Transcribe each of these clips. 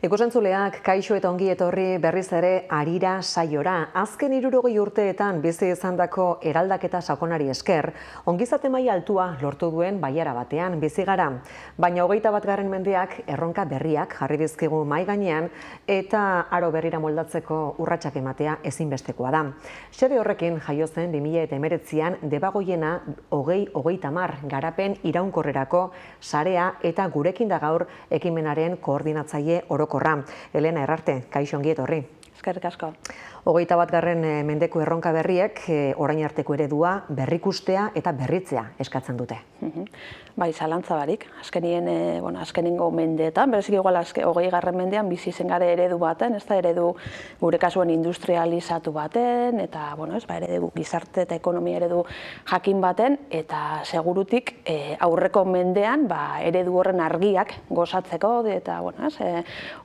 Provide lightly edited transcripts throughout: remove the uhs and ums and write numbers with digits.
Ikusentzuleak, kaixo eta ongi etorri berriz ere Harira saiora. Azken 60 urteetan bizi izandako eraldaketa sakonari esker, ongizate maila altua lortu duen baiara batean bizi gara. Baina 21. mendeak erronka berriak jarri dizkigu mahai gainean eta aro berrira moldatzeko urratsak ematea ezinbestekoa da. Xede horrekin jaio zen 2019an Debagoiena 2030 garapen iraunkorrerako sarea eta gurekin da gaur ekimenaren koordinatzaile orokorra. Elena Errarte, kaixo ongi etorri. Eskerrik asko. 21. mendeko erronka berriek orain arteko eredua berrikustea eta berritzea eskatzen dute. Bai, zalantza barik. Azkenengo mendeetan, bereziki igual 20. mendean bizi zen gara eredu baten, ez da eredu gure kasuen industrializatu baten, eta eredu gizarte eta ekonomia eredu jakin baten, eta segurutik aurreko mendean eredu horren argiak gozatzeko, eta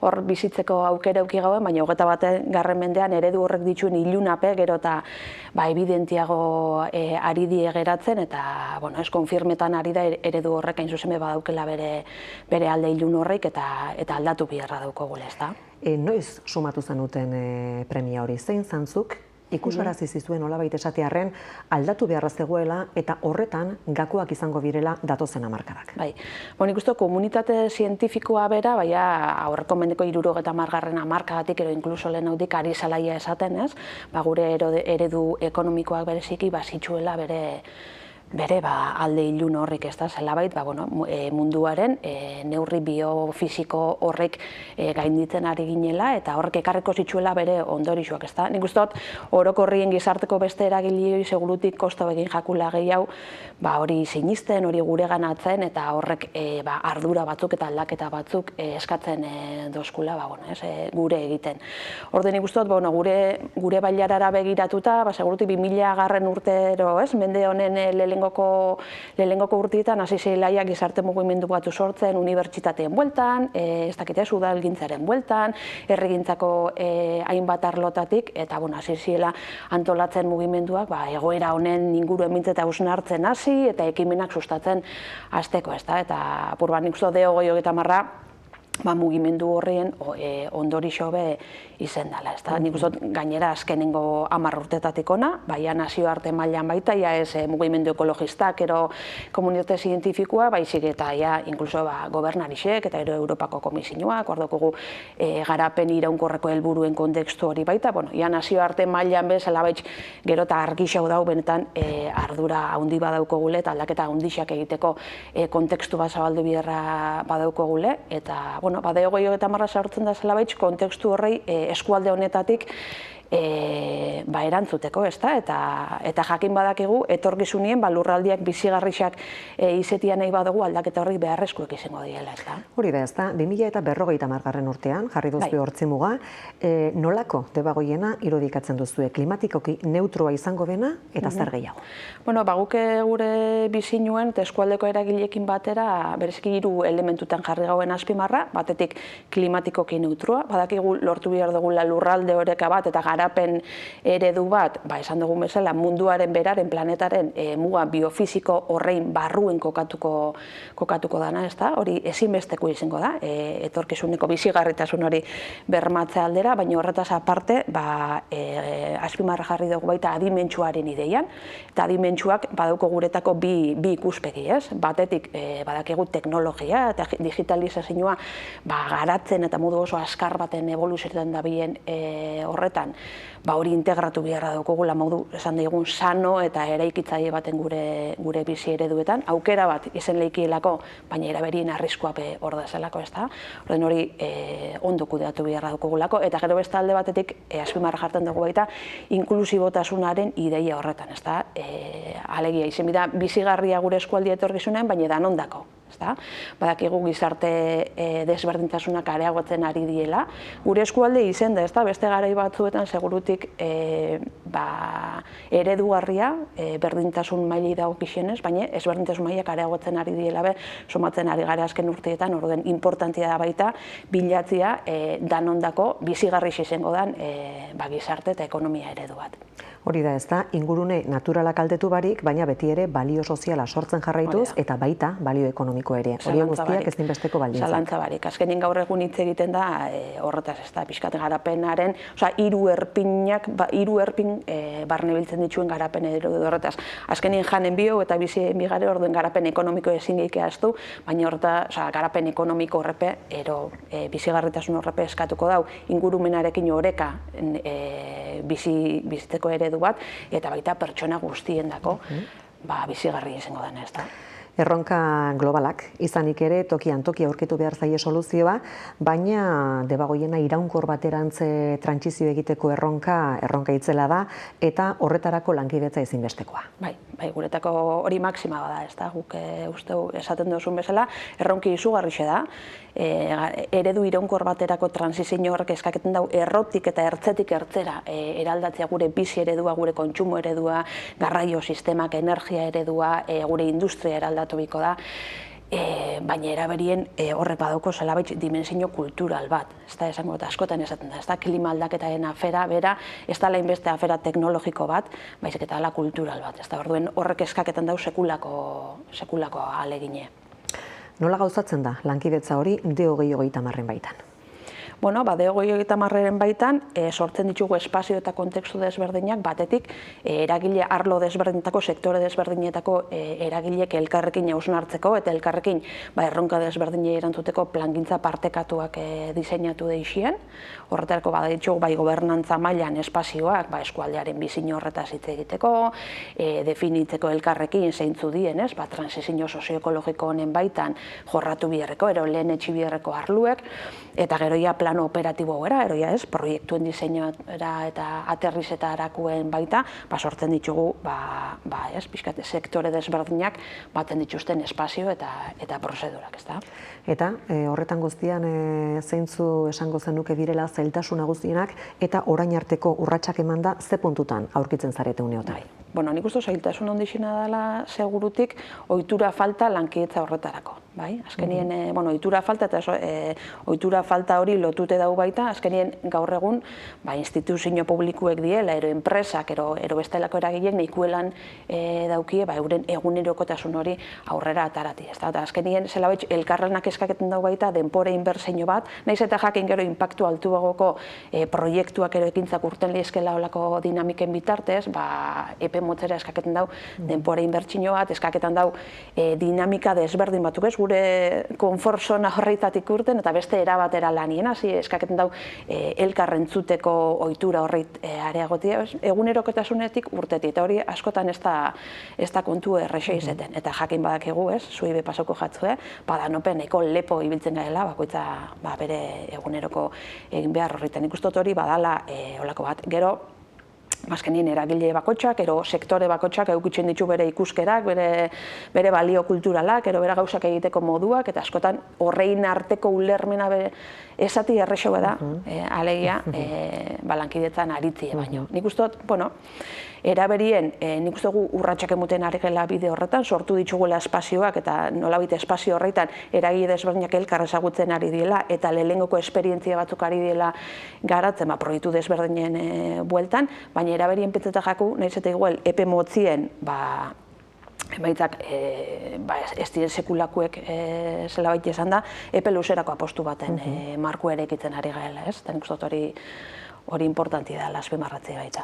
hor bizitzeko aukera eduki gauen, baina 21. mendean eredu horrek dituen ilunape, gero eta evidentiago ari die geratzen, eta konfirmetan ari da eredu horrek hain zuzen badaukela bere alde ilun horrek eta aldatu biharra daukagula, ez da? Noiz sumatu zenuten premia hori, zein zantzuk ikusarazi zizuen nolabait esatearren aldatu beharra zegoela eta horretan gakoak izango birela datozen hamarkadak. Bai, nik uste komunitate zientifikoa bera, aurreko mendeko 70. hamarkadatik edo inkluso lehenaudik ari zelaia esaten, ez? Gure eredu ekonomikoak bereziki zitzuela bere alde ilun horrik, ez da, zelabait, munduaren neurri biofisiko horrek gainditzen ari ginela, eta horrek ekarriko zitzuela bere ondorixoak, ez da. Nik uste dut, orokorrien gizarteko beste eragilioi segurutik kosta begin jakula gehiago, hori sinisten, hori gure ganatzen, eta horrek ardura batzuk eta aldaketa batzuk eskatzen dozkula, gure egiten. Orden nik uste dut, gure bailarara begiratuta, segurutik 2000. urtero, mende honen lehenengoko urteetan hasi zelaia gizarte mugimendu batu sortzen unibertsitateen bueltan, ez dakit udalgintzaren bueltan, herrigintzako hainbat arlotatik, eta hasi zela antolatzen mugimenduak egoera honen inguruen mintzeta hausnartzen hasi eta ekimenak sustatzen hasteko, ez da, eta nik uste de 2030 mugimendu horrien ondorixo be izen dela, ez da. Nik uste gainera azkenengo 10 urtetatik ona, nazioarte mailan baita, ez mugimendu ekologistak, ero komunitate zientifikoa, baizik eta inkluso gobernarixek eta Europako komisioak, ordokogu garapen iraunkorreko helburuen kontekstu hori baita, nazioarte mailan bezala baitz gero eta argixau dau benetan ardura handi badaukogule eta aldaketa handixak egiteko kontekstu bat zabaldu biherra badaukogule, eta bade 2030 sartzen da zela baitz kontekstu horrei eskualde honetatik erantzuteko, ez da, eta jakin badakigu etorkizunien lurraldiak bizigarrixak izetia nahi badugu aldaketa horrek beharrezkoek izango diela, ez da. Hori da, ez da, 2050. urtean, jarri duzue hortzimuga, nolako Debagoiena irudikatzen duzue, klimatikoki neutroa izango dena eta zer gehiago? Guke gure bizinuen eta eskualdeko eragileekin batera bereziki 3 elementutan jarri gauen azpimarra, batetik klimatikoki neutroa, badakigu lortu behar dugula lurralde oreka bat eta garapen eredu bat, esan dugun bezala, munduaren beraren, planetaren muga biofisiko horrein barruen kokatuko dana, ez da, hori ezinbesteko izango da, etorkizuneko bizigarritasun hori bermatzea aldera, baina horretaz aparte, azpimarra jarri dugu baita adimentsuaren ideian, eta adimentsuak badauko guretako bi ikuspegi, ez? Batetik, badakigu teknologia eta digitalizazioa garatzen eta modu oso azkar baten evoluzioetan dabien horretan, hori integratu beharra daukagula modu esan digun sano eta eraikitzaile baten gure bizi ereduetan, aukera bat izen leikielako, baina eraberien arriskua hor da zelako, ez da? Hori ondo kudeatu beharra daukagulako, eta gero beste alde batetik azpimarra jartzen dugu baita inklusibotasunaren ideia horretan, ez da? Alegia, izen bida bizigarria gure eskualdi etorkizunean, baina danondako. Badakigu gizarte desberdintasunak areagotzen ari diela. Gure eskualde izen da, beste garai batzuetan segurutik eredugarria berdintasun mailei dagokionez, baina ezberdintasun mailak areagotzen ari diela somatzen ari gara azken urteetan, orden importantia da baita bilatzea danondako bizigarri izango den gizarte eta ekonomia eredu bat. Hori da, ez da, ingurune naturala kaltetu barik, baina beti ere balio soziala sortzen jarraituz, eta baita balio ekonomiko ere. Hori guztiak ezinbesteko baldintzak. Zalantza barik. Azkenin gaur egun hitz egiten da, horretaz ez da, pixkat garapenaren, hiru erpin barne biltzen dituen garapen eredu horretaz. Azkenin janen bio eta bizi bigare orduen garapen ekonomiko ezin geikea aztu, baina horretaz garapen ekonomiko horrepe, bizigarritasun horrepe eskatuko dau, ingurumenarekin oreka bizitzeko eredu bat, eta baita pertsona guztiendako bizigarri izango dena, ez da. Erronka globalak, izanik ere tokian toki aurkitu behar zaie soluzioa, baina debagoiena iraunkor baterantz trantsizio egiteko erronka itzela da, eta horretarako lankidetza ezinbestekoa. Bai, guretako hori maksima bada, ez da, guk usteu esaten duzun bezala, erronki izugarrixe da, eredu iraunkor baterako transizio horrek eskaketen dau errotik eta ertzetik ertzera eraldatzea gure bizi eredua, gure kontsumo eredua, garraio sistemak, energia eredua, gure industria eraldatu biko da, baina eraberien horrek badauko zelabait dimensio kultural bat, ez da esango eta askotan esaten da, ez da klima aldaketaren afera, bera, ez da lainbeste afera teknologiko bat, baizik eta ala kultural bat, ez da orduen horrek eskaketan dau sekulako ahalegine. Nola gauzatzen da lankidetza hori D2030 baitan? Bueno, D2030 baitan sortzen ditugu espazio eta kontekstu desberdinak, batetik eragile arlo desberdinetako, sektore desberdinetako eragileek elkarrekin hausnartzeko eta elkarrekin erronka desberdinei erantzuteko plangintza partekatuak diseinatu deixien. Horretarako baditugu bai gobernantza mailan espazioak eskualdearen bizin horretaz hitz egiteko, definitzeko elkarrekin zeintzu dien, transizio sozioekologiko honen baitan jorratu biherreko, ero lehen etxi biherreko arluek, eta geroia plano operatibo gara, eroia ez, proiektuen diseinora eta aterrizetarako baita, sortzen ditugu, pixkat sektore desberdinak baten dituzten espazio eta prozedurak, ez da. Eta horretan guztian zeintzu esango zenuke direla zailtasun nagusienak eta orain arteko urratsak emanda ze puntutan aurkitzen zarete uneotan? Bueno, nik uste zailtasun ondixina dela segurutik ohitura falta lankidetza horretarako. Azkenien, ohitura falta eta ohitura falta hori lotute dau baita, azkenien gaur egun instituzio publikuek diela, ero enpresak, ero bestelako eragileek nahikuelan daukie euren egunerokotasun hori aurrera atarati. Azkenien zelabait elkarlanak eskaketen dau baita denpora inbertsio bat, nahiz eta jakin gero inpaktu altuagoko proiektuak ero ekintzak urten lehizkela olako dinamiken bitartez, epe motzera eskaketen dau denpora inbertsio bat, eskaketan dau dinamika desberdin batuk ez, gure konfort zona horreitatik urten eta beste erabatera lanien, hasi eskaketen dau elkarrentzuteko ohitura horreit areagotia, egunerokotasunetik urtetik, eta hori askotan ez da kontu errexo izeten, eta jakin badakigu, zuei bepasoko jatzue, badanopen eko lepo ibiltzen gaela, bakoitza bere eguneroko egin behar horretan. Ikustot hori badala olako bat, gero azkenien eragile bakotxak, ero sektore bakotxak eukitzen ditu bere ikuskerak, bere balio kulturalak, ero bere gauzak egiteko moduak, eta askotan horrein arteko ulermena esati errexo da, alegia, lankidetzan aritzie baino. Nik ustot, eraberien, nik uste gu urratsak emuten ari gela bide horretan, sortu ditugula espazioak eta nolabait espazio horretan eragile desberdinak elkar ezagutzen ari diela eta lehenengoko esperientzia batzuk ari diela garatzen, proiektu desberdinen bueltan, baina eraberien pentseta jaku, nahiz eta igual epe motzien, baitzak ez diren sekulakuek zelabait esan da, epe luzerako apostu baten marku ere ekitzen ari gaela, ez? Eta nik uste hori importanti da, azpimarratzea baita.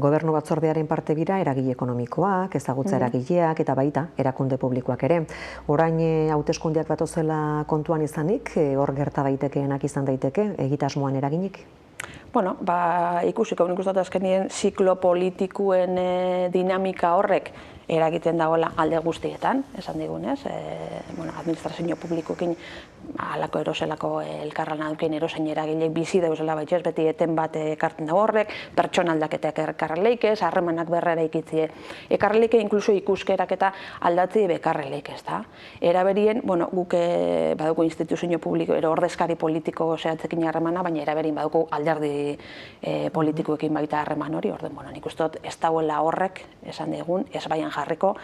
Gobernu batzordearen parte bira eragile ekonomikoak, ezagutza eragileak eta baita erakunde publikoak ere. Orain hauteskundeak batozela kontuan izanik, hor gerta daitekeenak izan daiteke, egitasmoan eraginik? Bueno, ikusiko, nik uste azkenien ziklo politikuen dinamika horrek eragiten dagoela alde guztietan, esan digunez, administrazio publikoekin halako eroselako elkarlana duken erosein eragileek bizi dauzela baitez, beti eten bat ekartzen dago horrek, pertsona aldaketak ekarreleikez, harremanak berrera ikitzie ekarreleike, inkluso ikuskerak eta aldatzi bekarreleik, ez da. Eraberien, guk badugu instituzio publiko, ordezkari politiko zehatzekin harremana, baina eraberien badugu alderdi politikoekin baita harreman hori, nik uste dut ez dagoela horrek, esan digun, ez baian jarriko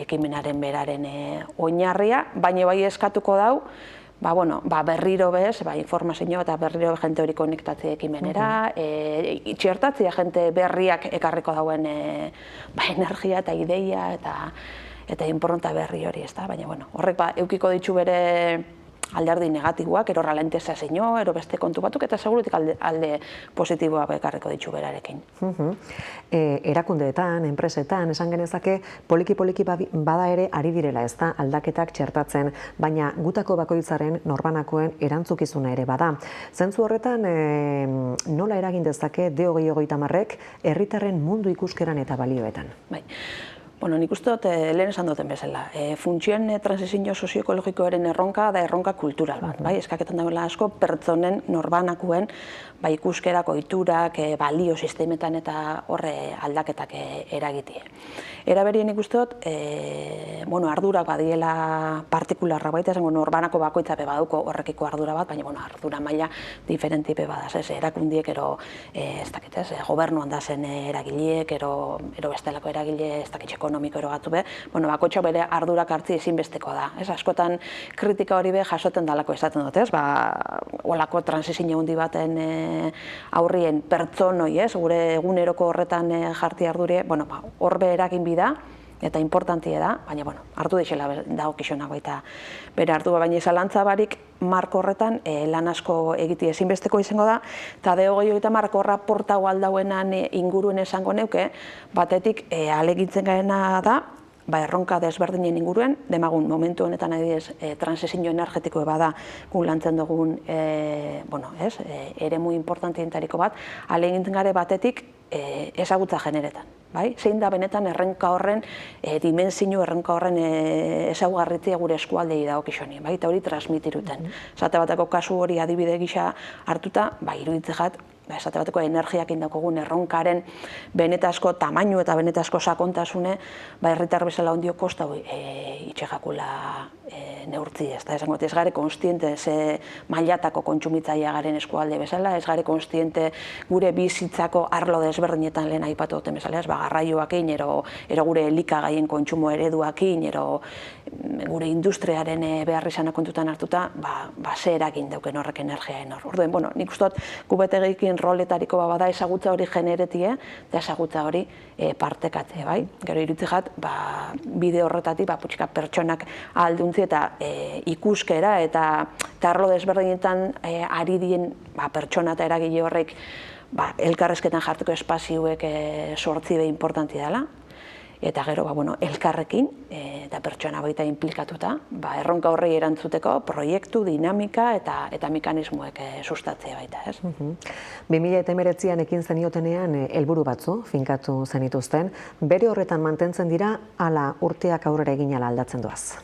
ekimenaren beraren oinarria, baina bai eskatuko dau, berriro bez, informazio eta berriro jente hori konektatzea ekimenera, txertatzea jente berriak ekarriko dauen energia eta ideia eta inpronta berri hori, baina horrek eukiko ditu bere alderdi negatiboak, ero ralentesa zeino, ero beste kontu batuk, eta segurutik alde positiboa ekarriko ditu berarekin. Erakundeetan, enpresetan, esan genezake, poliki-poliki bada ere ari direla ez da aldaketak txertatzen, baina gutako bakoitzaren norbanakoen erantzukizuna ere bada. Zentzu horretan, nola eragin dezake D2030ek herritarren mundu ikuskeran eta balioetan? Nik uste dut lehen esan duten bezala. Funtzioen transizio sozioekologikoaren erronka da erronka kultural bat. Eskaketan dagoela asko pertsonen norbanakuen ikuskerako ohiturak, balio sistemetan eta horre aldaketak eragitie. Era berien ikuste dut, ardurak badiela partikularra baita, esango norbanako bakoitza baduko horrekiko ardura bat, baina ardura maila diferentipe badaz, erakundiek ero, gobernuan dazen eragileek, ero bestelako eragile, ez dakitxe ekonomiko ero gatu be, bakoitza bere ardurak hartzi ezinbesteko da. Askotan kritika hori be jasoten dalako esaten dut, olako transizio handi baten aurrien pertsonoi, gure eguneroko horretan jarti ardure, horbe eragin bida, eta importantia da, baina hartu deixela dago kixonago eta bere hartu baina zalantza barik marko horretan lan asko egiti ezinbesteko izango da, eta D2030 horra portago aldauenan inguruen esango neuke, batetik alegintzen gaena da, erronka desberdinen inguruen, demagun momentu honetan adibidez transizio energetiko bada gu lantzen dugun eremu importanteentariko bat, alegintzen gare batetik ezagutza generetan. Zein da benetan erronka horren dimensio erronka horren ezaugarritzea gure eskualdei dagokizoni, eta hori transmitiruten. Esate bateko kasu hori adibide gisa hartuta, iruditzegat, esate bateko energiak indakogun erronkaren benetazko tamainu eta benetazko sakontasune, herritar bezala ondio kosta itxegakula neurtzi, ez gare konstiente ze mailatako kontsumitzaia garen eskualde bezala, ez gare konstiente gure bizitzako arlo desberdinetan lehen aipatu duten bezala, garraioakin, ero gure elikagaien kontsumo ereduakin, ero gure industriaren behar izana kontutan hartuta, ze eragin dauken horrek energiaen hor. Orduen, nik uste dut, gubetegikin roletariko bada ezagutza hori generetie, eta ezagutza hori partekatzea, bai? Gero irutzegat, bide horretatik, putxika pertsonak alduntzi eta ikuskera eta arlo desberdinetan ari dien pertsona eta eragile horrek elkarrezketan jarteko espazioek sortzi be importanti dela. Eta gero, elkarrekin eta pertsona baita implikatuta, erronka horrei erantzuteko proiektu, dinamika eta mekanismoek sustatzea baita, ez? 2019an ekin zeniotenean helburu batzu finkatu zenituzten, bere horretan mantentzen dira ala urteak aurrera egin ala aldatzen doaz?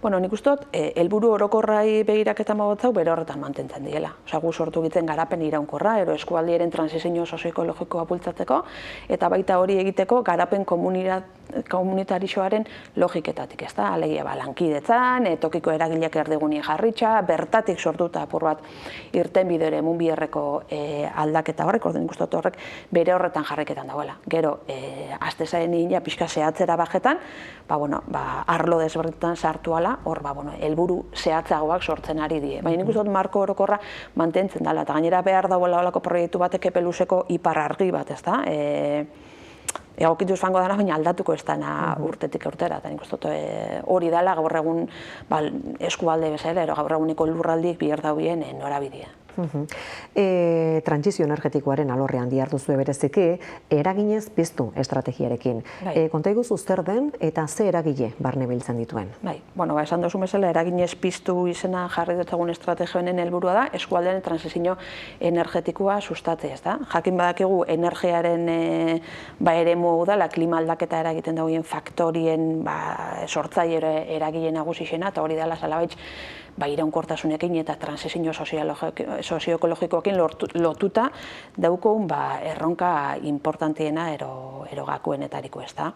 Nik uste dut, helburu orokorrai begiraketan bagotzau bere horretan mantentzen diela. Gu sortu egiten garapen iraunkorra, ero eskualdiaren transizio sozioekologikoa bultzatzeko, eta baita hori egiteko garapen komunitarixoaren logiketatik, ez da? Alegia lankidetzan, tokiko eragileak erdiguni jarritxa, bertatik sortuta apur bat irten bidere munbierreko aldaketa horrek, nik uste dut horrek bere horretan jarriketan dagoela. Gero, azte zaren nina pixka zehatzera bajetan, arlo desberdinetan sartu ala, hor, helburu zehatzagoak sortzen ari die. Baina nik uste dut marko orokorra mantentzen dela, eta gainera behar dagoela olako proiektu batek epe luzeko ipar argi bat, ez da? Egokituz fango dana, baina aldatuko ez dana urtetik urtera, eta nik uste dut hori dela gaur egun eskualde bezala, gaur eguneko lurraldik bihar dauen norabidea. Trantsizio energetikoaren alorrean diharduzue bereziki, eraginez piztu estrategiarekin. Konta iguzu zer den eta ze eragile barne biltzen dituen? Esan duzu bezala, eraginez piztu izena jarri dutzagun estrategioen helburua da, eskualdean trantsizio energetikoa sustatzea, ez da? Jakin badakigu energiaren eremu udala, klima aldaketa eragiten dagoen faktorien sortzaile eragile nagusi izena, eta hori dela salabaitz iraunkortasunekin eta transizio sozioekologikoekin lotuta daukogun erronka importantiena erogakuenetariko, ez da.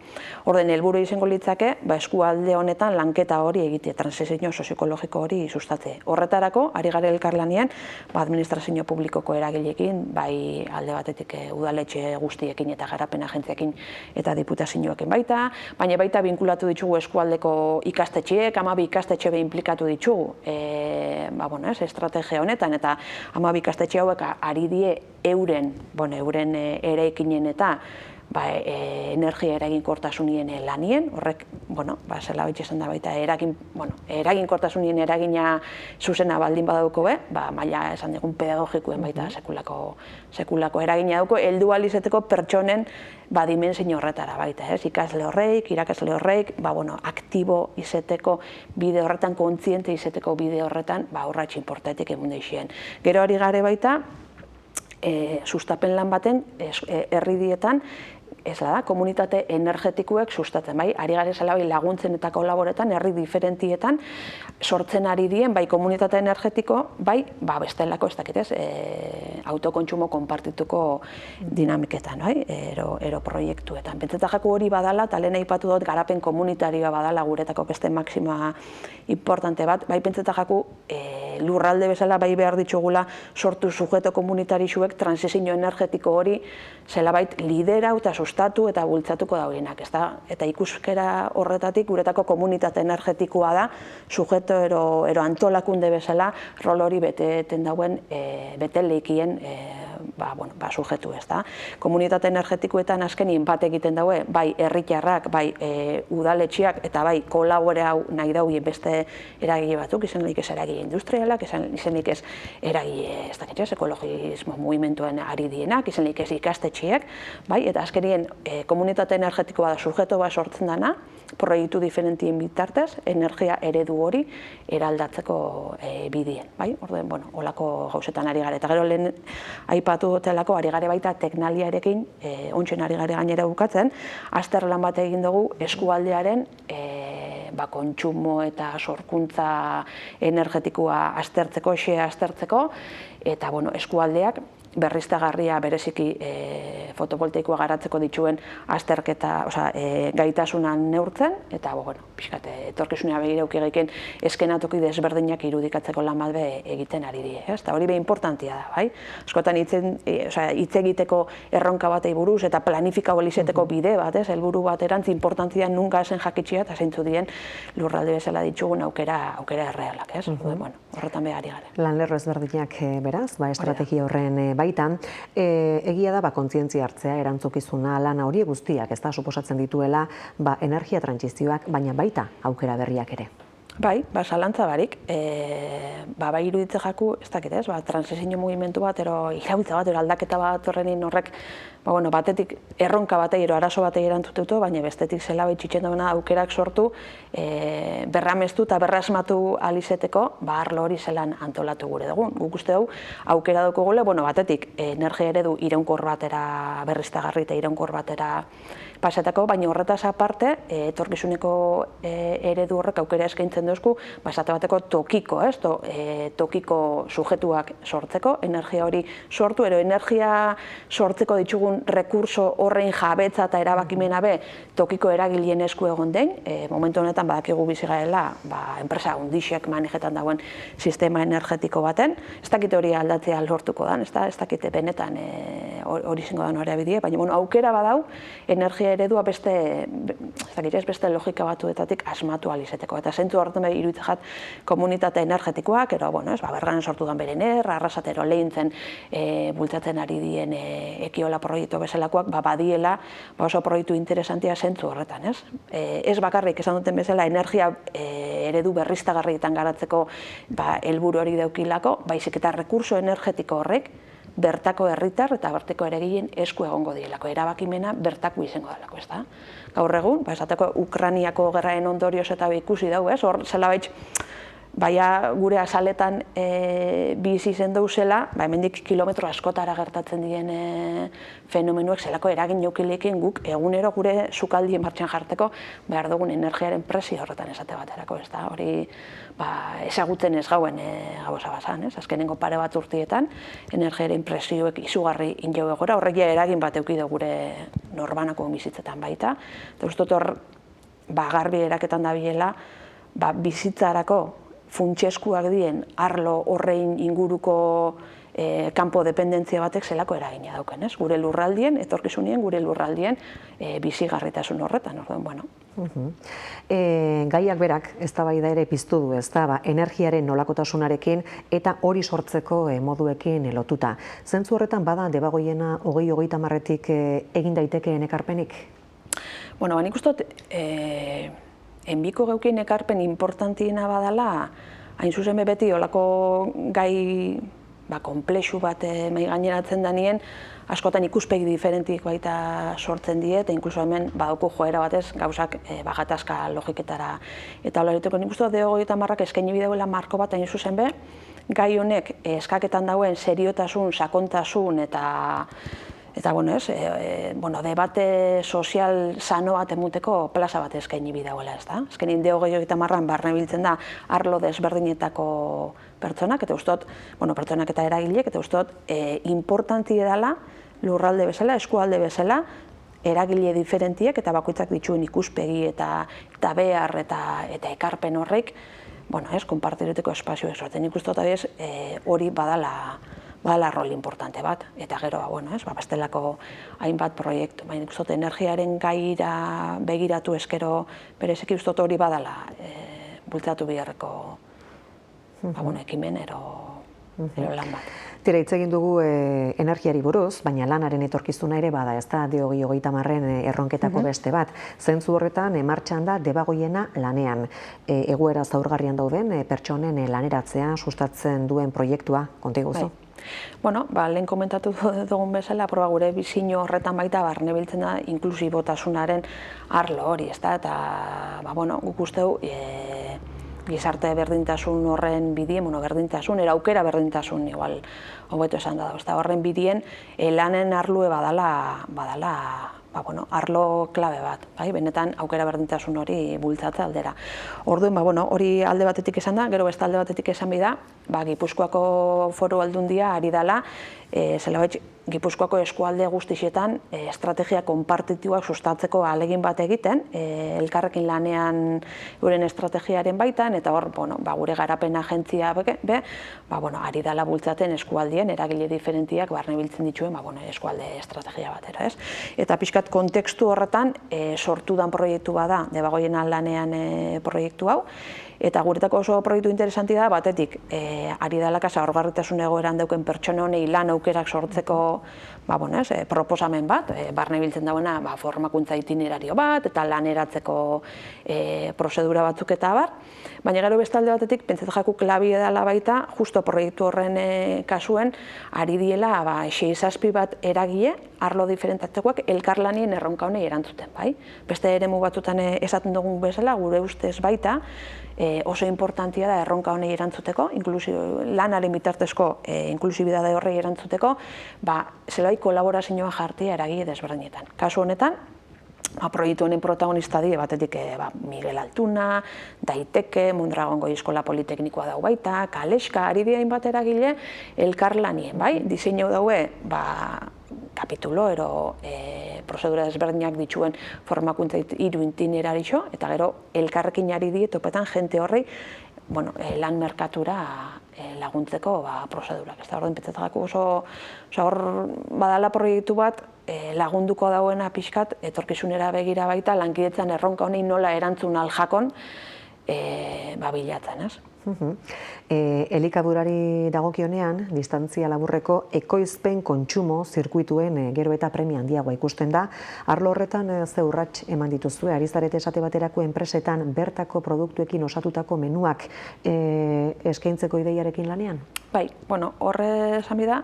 Orden, helburu izango litzake, eskualde honetan lanketa hori egitea, transizio sozioekologiko hori sustatze. Horretarako, ari gare elkarlanean, administrazio publikoko eragileekin, bai alde batetik udaletxe guztiekin eta garapen agentziakin eta diputazioekin baita, baina baita binkulatu ditugu eskualdeko ikastetxeek, 12 ikastetxe implikatu ditugu estrategia honetan, eta 12 ikastetxe hauek ari die euren eraikinen eta energia eraginkortasunien lanien, horrek, zela bitxe esan da baita, eraginkortasunien eragina zuzena baldin badauko maila esan dugun pedagogikoen baita sekulako eragina dauko, heldu ahal izeteko pertsonen dimensio horretara baita, ikasle horreik, irakasle horreik, aktibo izeteko bide horretan, kontziente izeteko bide horretan, urrats inportatik emun deixien. Gero ari gare baita, sustapen lan baten, herridietan, ez da, komunitate energetikoek sustatzen, ari gare zela laguntzen eta kolaboretan, herri diferentietan, sortzen ari dien, komunitate energetiko, bestelako, ez dakit ez, autokontsumo konpartituko dinamiketan, ero proiektuetan. Pentsetako hori badala, eta lehen aipatu dut garapen komunitarioa badala guretako beste maksima importante bat, pentsetako lurralde bezala behar ditugula sortu sujeto komunitarixuek transizio energetiko hori zelabait liderau eta sustatu eta bultzatuko daudenak, eta ikuskera horretatik guretako komunitate energetikoa da sujeto ero antolakunde bezala rol hori beteten dauen beteleikien sujetu, ez da. Komunitate energetikoetan azkenien bat egiten daue, bai herritarrak, bai udaletxiak eta bai kolaborau nahi dauen beste eragile batzuk, izenik ez eragile industrialak, izenik ez eragile ekologismo mugimentuen ari dienak, izenik ez ikastetxiek, eta azkenien komunitate energetikoa da sujeto bat sortzen dana, proiektu diferentien bitartez, energia eredu hori eraldatzeko bidien. Orden, holako gauzetan ari gare. Eta gero lehen aipatu dutelako, ari gare baita teknaliarekin, ontsen ari gare gainera bukatzen, azterlan bat egin dugu eskualdearen kontsumo eta sorkuntza energetikoa aztertzeko, aztertzeko, eta eskualdeak berriztagarria bereziki fotovoltaikoa garatzeko dituen azterketa, gaitasunan neurtzen, eta pixkat etorkizunea begirauki egiten eskenatoki desberdinak irudikatzeko lan bat egiten ari die. Eta hori importantia da, askotan hitz egiteko erronka batei buruz eta planifikau elizeteko bide bat, helburu bat erantz importantzia nunca esen jakitxia eta zeintzu dien lurralde bezala ditugun aukera errealak. Horretan behari gare. Lanlerro ezberdinak beraz, estrategia horren baitan, egia da kontzientzia hartzea, erantzukizuna, lana hori guztiak, ez da, suposatzen dituela energia trantsizioak, baina baita aukera berriak ere. Zalantza barik, iruditze jaku, ez dakit ez, transizio mugimendu bat, iraultza bat, aldaketa bat horrenin horrek, batetik erronka batei, arazo batei erantzututu, baina bestetik zela behitxitzen duena aukerak sortu, berramestu eta berrasmatu alizeteko, arlo hori zelan antolatu gure dugun. Guk uste dugu, aukera dugu gule, batetik energia eredu iraunkor batera, berriztagarri eta iraunkor batera pasatako, baina horretaz aparte, etorkizuneko eredu horrek aukera eskaintzen duzku, esate bateko tokiko, tokiko sujetuak sortzeko, energia hori sortu, energia sortzeko ditugun rekurso horrein jabetza eta erabakimena tokiko eragileen esku egon den, momentu honetan badakigu bizi garela, enpresa hundixek manejetan dauen sistema energetiko baten, ez dakit hori aldatzea lortuko dan, ez dakit benetan hori zingo da norea bidie, baina aukera badau, energia eredua beste logika batuetatik asmatu alizeteko. Eta zentzu horretan iruditzat komunitate energetikoak, bergan sortu dan berener, arrasatero lehintzen bultzatzen ari dien ekiola proiektu bezalakoak, badiela oso proiektu interesantia zentzu horretan. Ez bakarrik esan duten bezala energia eredu berriztagarrietan garatzeko helburu hori daukilako, baizik eta rekurso energetiko horrek bertako herritar eta bertako eregileen esku egongo dielako, erabakimena bertako izango delako, ez da? Gaur egun, esateko Ukrainiako gerraen ondorioz eta ikusi dugu, hor zelabait baina gure azaletan bizi zen dauzela, hemendik kilometro askotara gertatzen diren fenomenuek zelako eragin jaukilekin guk egunero gure sukaldien martxan jarteko behar dugun energiaren presio horretan esate baterako, ez da, hori ezagutzen ez gauen gauza bazan, ez? Azkenengo pare bat urtietan energiaren presioek izugarri injau egora, horrek eragin bat eduki du gure norbanako bizitzetan baita, eta uste dut hor garbi eraketan dabilela bizitzarako funtsezkoak dien arlo horrein inguruko kanpo dependentzia batek zelako eragina dauken, ez? Gure lurraldien, etorkizunien gure lurraldien bizigarritasun horretan, orduan, bueno. Gaiak berak eztabaida ere piztu du, ez da, energiaren nolakotasunarekin eta hori sortzeko moduekin lotuta. Zentzu horretan bada debagoiena 2030etik egin daitekeen ekarpenik? Bueno, nik uste dut, enbiko geukein ekarpen importantiena badala, hain zuzen beti olako gai konplexu bat mai gaineratzen danien, askotan ikuspegi diferentik baita sortzen die, eta inkluso hemen badauku joera batez gauzak gatazka logiketara. Eta hola eriteko nik uste dut 2030ak eskaini bideuela marko bat hain zuzen be, gai honek eskaketan dauen seriotasun, sakontasun eta debate sozial sano bat emuteko plaza bat eskaini bideuela, ez da? Azkenin 2030an barne biltzen da arlo desberdinetako pertsonak, eta ustot, pertsonak eta eragilek, eta ustot, importanti edala lurralde bezala, eskualde bezala, eragile diferentiek eta bakoitzak dituen ikuspegi eta behar eta ekarpen horrek, konpartireteko espazio esorten. Nik uste dut hori badala rol importante bat, eta gero, bestelako hainbat proiektu. Baina nik uste dut energiaren gaira begiratu eskero berezeki uste dut hori badala bultzatu biharreko ekimen ero lan bat. Tira, hitz egin dugu energiari buruz, baina lanaren etorkizuna ere bada, ez da 2030en erronketako beste bat. Zentzu horretan, martxan da debagoiena lanean. Egoera zaurgarrian dauden pertsonen laneratzea sustatzen duen proiektua, konta iguzu? Lehen komentatu dugun bezala, gure bizino horretan baita barne biltzen da inklusibotasunaren arlo hori, ez da, eta guk uste du gizarte berdintasun horren bidien, berdintasun, eraukera berdintasun igual hobeto esan da, horren bidien lanen arlue badala arlo klabe bat, benetan aukera berdintasun hori bultzatze aldera. Orduan, hori alde batetik esan da, gero beste alde batetik esan bida, Gipuzkoako Foru Aldundia ari dela, zelabait Gipuzkoako eskualde guztixetan estrategia konpartituak sustatzeko ahalegin bat egiten, elkarrekin lanean euren estrategiaren baitan, eta hor, gure garapen agentzia ari dela bultzaten eskualdien, eragile diferentiak barne biltzen dituen eskualde estrategia batera, ez? Eta pixkat kontekstu horretan sortu dan proiektu bada, debagoiena lanean proiektu hau, eta guretako oso proiektu interesanti da, batetik, ari dela zaurgarritasun egoeran dauken pertsona honei lan aukerak sortzeko proposamen bat, barne biltzen dauena formakuntza itinerario bat, eta laneratzeko prozedura batzuk eta abar, baina gero bestalde batetik, pentsatu jaku klabi edala baita, justo proiektu horren kasuen, ari diela 6-7 bat eragile, arlo diferentatzekoak elkarlanien erronka honei erantzuten, bai? Beste eremu batzutan esaten dugun bezala, gure ustez baita, oso importantia da erronka honei erantzuteko, lanaren bitartezko inklusibidade horrei erantzuteko, zelai kolaborazioa jartia eragile desberdinetan. Kasu honetan, proiektu honen protagonista die batetik Miguel Altuna, Daiteke, Mondragon Goi Eskola Politeknikoa dau baita, Kaleska, ari dira hainbat eragile elkarlanien, bai? Diseinu daue, kapitulo ero prozedura desberdinak dituen formakuntza hiru itinerarixo, eta gero elkarrekin ari die topetan jente horrei lan merkatura laguntzeko prozedurak. Ez da, orduan pentsatzako oso hor badala proiektu bat lagunduko dauena pixkat etorkizunera begira baita lankidetzan erronka honi nola erantzun aljakon bilatzen, ez? Elikadurari dagokionean, distantzia laburreko ekoizpen kontsumo zirkuituen gero eta premia handiagoa ikusten da. Arlo horretan ze urrats eman dituzue, ari zarete esate baterako enpresetan bertako produktuekin osatutako menuak eskaintzeko ideiarekin lanean? Bai, horre esan bida,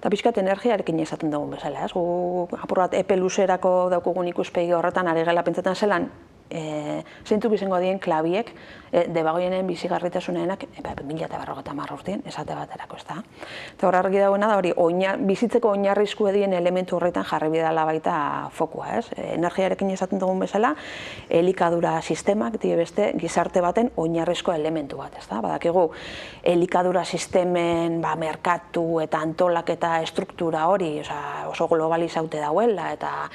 eta pixkat energiarekin esaten dugun bezala, ez? Gu apur bat epe luzerako daukugun ikuspegi horretan ari gela pentsetan zelan zeintzuk izango dien klabiek debagoienen bizigarritasunenak 2050 urtean esate baterako, ezta. Eta hor argi dagoena da hori bizitzeko oinarrizko dien elementu horretan jarri bidala baita fokua, ez? Energiarekin esaten dugun bezala, elikadura sistemak die beste gizarte baten oinarrizko elementu bat, ezta. Badakigu elikadura sistemen merkatu eta antolaketa estruktura hori, oso globalizaute dauela eta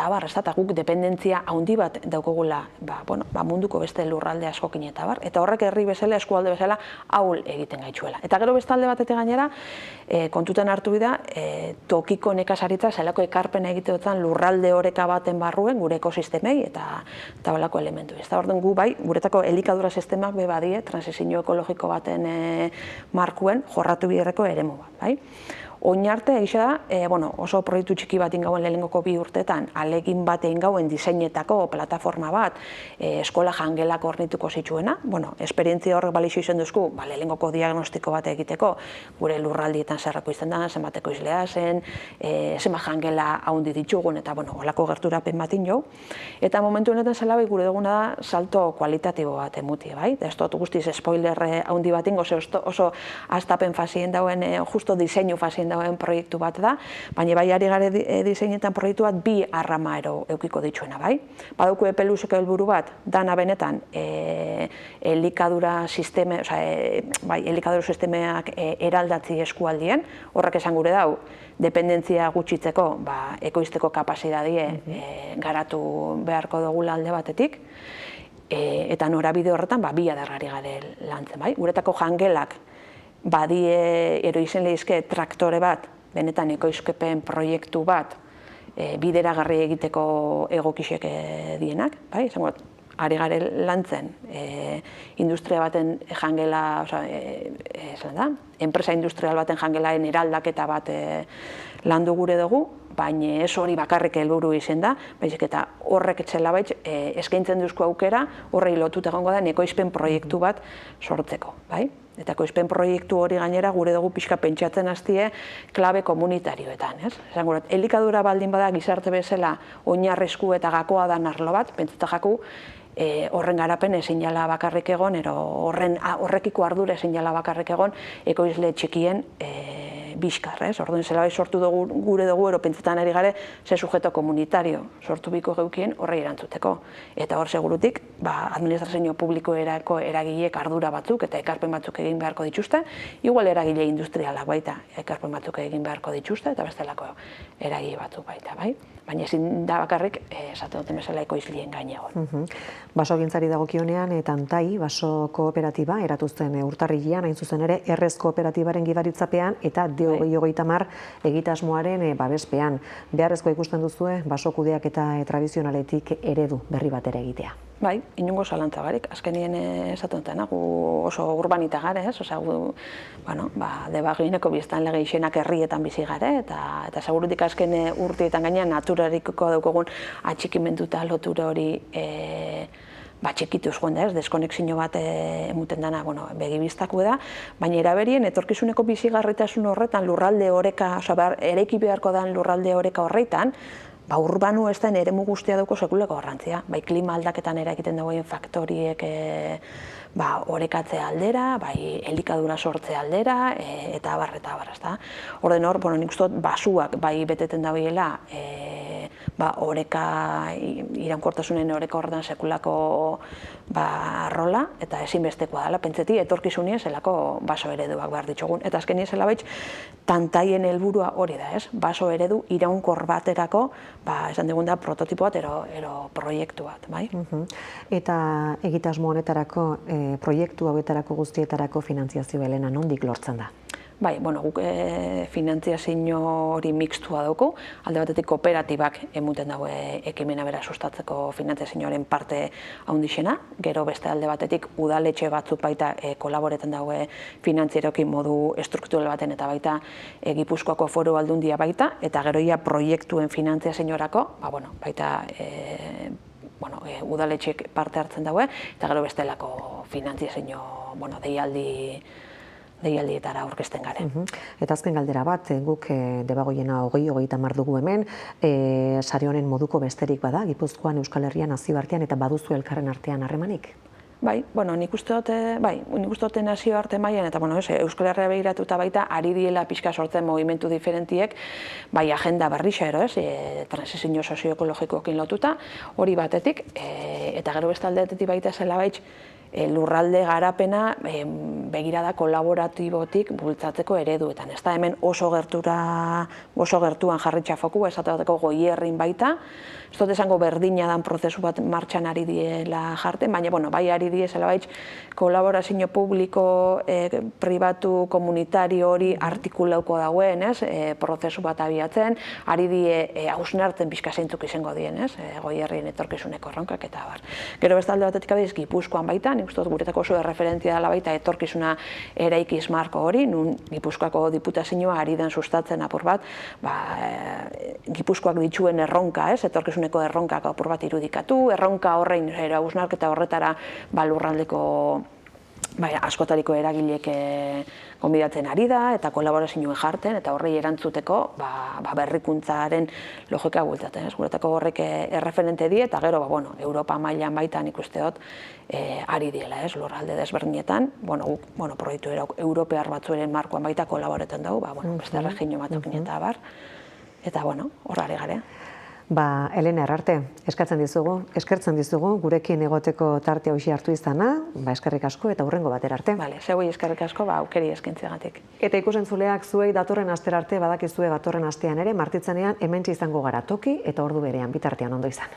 abar, eta guk dependentzia handi bat daukagula munduko beste lurralde askokin eta abar, eta horrek herri bezala, eskualde bezala, ahul egiten gaitzuela. Eta gero beste alde batetik gainera, kontutan hartu bida, tokiko nekazaritza zelako ekarpena egiteotan lurralde oreka baten barruen gure ekosistemei eta balako elementu. Eta hor gu bai, guretako elikadura sistemak badie, transizio ekologiko baten markuen jorratu biderreko eremu bat, bai? Oinarte, eixa da, oso proiektu txiki bat ingauen lehenengoko 2 urteetan, alegin bat ingauen diseinetako plataforma bat, eskola jangelak hornituko zituena, esperientzia horrek balixo izan duzku, lehenengoko diagnostiko bat egiteko, gure lurraldietan zerrako izan da, zenbateko izlea zen, zenbat jangela haundi ditugun, eta olako gerturapen batin jo. Eta momentu honetan zela gure duguna da salto kualitatibo bat emuti, bai? Ez dut guztiz spoiler haundi bat ingo, oso astapen fasien dauen, justo diseinu fasien dauen proiektu bat da, baina bai ari gare diseinetan proiektu bat 2 arrama eukiko dituena, bai? Badauku epeluzeko helburu bat, dana benetan elikadura sistemeak eraldatzi eskualdien, horrek esan gure dau, dependentzia gutxitzeko, ekoizteko kapazidadie garatu beharko dugula alde batetik, eta norabide horretan 2 adarrari gare lantzen, bai? Guretako jangelak badie izen lehizke traktore bat, benetan ekoizkepen proiektu bat bideragarri egiteko egokixek dienak, bai? Ari gare lantzen industria baten jangela, enpresa industrial baten jangelaen eraldaketa bat landu gure dugu, baina ez hori bakarrik helburu izen da, baizik eta horrek etxela eskaintzen duzko aukera, horrei lotut egongo da ekoizpen proiektu bat sortzeko, bai? Eta ekoizpen proiektu hori gainera gure dugu pixka pentsatzen hastie klabe komunitarioetan, ez? Elikadura baldin bada gizarte bezala oinarrizko eta gakoa da arlo bat, pentsata jaku, horren garapen ezin jala bakarrik egon, horrekiko ardura ezin jala bakarrik egon ekoizle txikien bizkar, ez? Orduan zela sortu gure dugu, pentsetan ari gare, ze sujeto komunitario sortu biko geukien horrei erantzuteko. Eta hor segurutik, administrazio publikoerako eragileek ardura batzuk eta ekarpen batzuk egin beharko dituzte, igual eragile industrialak baita ekarpen batzuk egin beharko dituzte, eta bestelako eragile batzuk baita, bai? Baina ezin da bakarrik, esaten duten bezala ekoizlien gain egon. Basogintzari dagokionean, Tantai baso kooperatiba eratuzten urtarrilean, hain zuzen ere, Errez kooperatibaren gidaritzapean eta D2030 egitasmoaren babespean. Beharrezkoa ikusten duzue, baso kudeak eta tradizionaletik eredu berri bat ere egitea. Bai, inungo zalantza barik, azkenien esaten dutena, gu oso urbanita gare, ez? Debagoieneko biztan lege izenak herrietan bizi gare, eta segurutik azken urteetan gainean naturariko daukogun atxikimendu eta lotura hori txikituz joan da, ez, deskonexio bat emuten dana, begibiztako da, baina eraberien etorkizuneko bizigarritasun horretan lurralde oreka, eraiki beharko dan lurralde oreka horretan, urbanu ez den eremu guztia dauko sekuleko garrantzia. Bai klima aldaketan eragiten dagoen faktoriek orekatzea aldera, bai elikadura sortzea aldera, eta abar, ezta. Orden hor, nik uste dut basuak bai beteten dagoela oreka, iraunkortasunen oreka horretan sekulako rola, eta ezinbestekoa dela, pentseti etorkizunien zelako baso ereduak behar ditugun. Eta azkenien zela baitz, Tantaien helburua hori da, ez? Baso eredu iraunkor baterako, esan digun da, prototipo bat ero proiektu bat, bai? Eta egitasmo honetarako, proiektu hauetarako guztietarako finantziazio Elena nondik lortzen da? Bai, guk finantziazio hori mixtua dauko, alde batetik kooperatibak emuten dago ekimena bera sustatzeko finantziazioaren parte handixena, gero beste alde batetik udaletxe batzuk baita kolaboretan dago finantzierokin modu estruktural baten eta baita Gipuzkoako Foru Aldundia baita, eta gero ia proiektuen finantziaziorako, baita udaletxek parte hartzen dago, eta gero bestelako finantziazio deialdi deialdietara aurkezten garen. Eta azken galdera bat, guk Debagoiena 30 dugu hemen, sare honen moduko besterik bada, Gipuzkoan, Euskal Herrian, nazioartean eta baduzu elkarren artean harremanik? Bai, nik uste dut nazioarte mailan eta Euskal Herria begiratuta baita ari diela pixka sortzen movimentu diferentiek, bai agenda berrixa transizio sozioekologikoekin lotuta, hori batetik, eta gero bestaldetik baita zela baitz, lurralde garapena begirada kolaboratibotik bultzatzeko ereduetan. Ez da hemen oso gertuan jarritxa foku, esateko Goierrin baita, ez dut esango berdina dan prozesu bat martxan ari diela jarten, baina bai ari diezela baitz kolaborazio publiko, pribatu, komunitario hori artikulauko dagoen, prozesu bat abiatzen, ari die hausnartzen pixka zeintzuk izango dien, Goierrin etorkizuneko erronkak eta bar. Gero bestalde batetik abiz Gipuzkoan baita, nik uste dut guretako oso erreferentzia dela baita etorkizuna eraikiz marko hori, nun Gipuzkoako diputazioa ari den sustatzen apur bat, Gipuzkoak dituen erronka, etorkizuneko erronkak apur bat irudikatu, erronka horrein hausnarketa horretara lurraldeko askotariko eragilek gonbidatzen ari da, eta kolaborazioen jarten, eta horrei erantzuteko berrikuntzaren logika bultatzen. Guretako horrek erreferente die, eta gero Europa mailan baita nik uste dut ari diela, lurralde desberdinetan, proiektu europear batzuaren markoan baita kolaboretan dugu, beste regio batzukin eta bar, eta hor ari gare. Elena Herrarte, eskertzen dizugu, gurekin egoteko tarte hausi hartu izana, eskerrik asko eta hurrengo batera arte. Zeuei eskerrik asko, aukeri eskentziagatik. Eta ikusentzuleak zuei datorren astera arte badakizue datorren astean ere, martitzenean hementxe izango gara toki eta ordu berean bitartean ondo izan.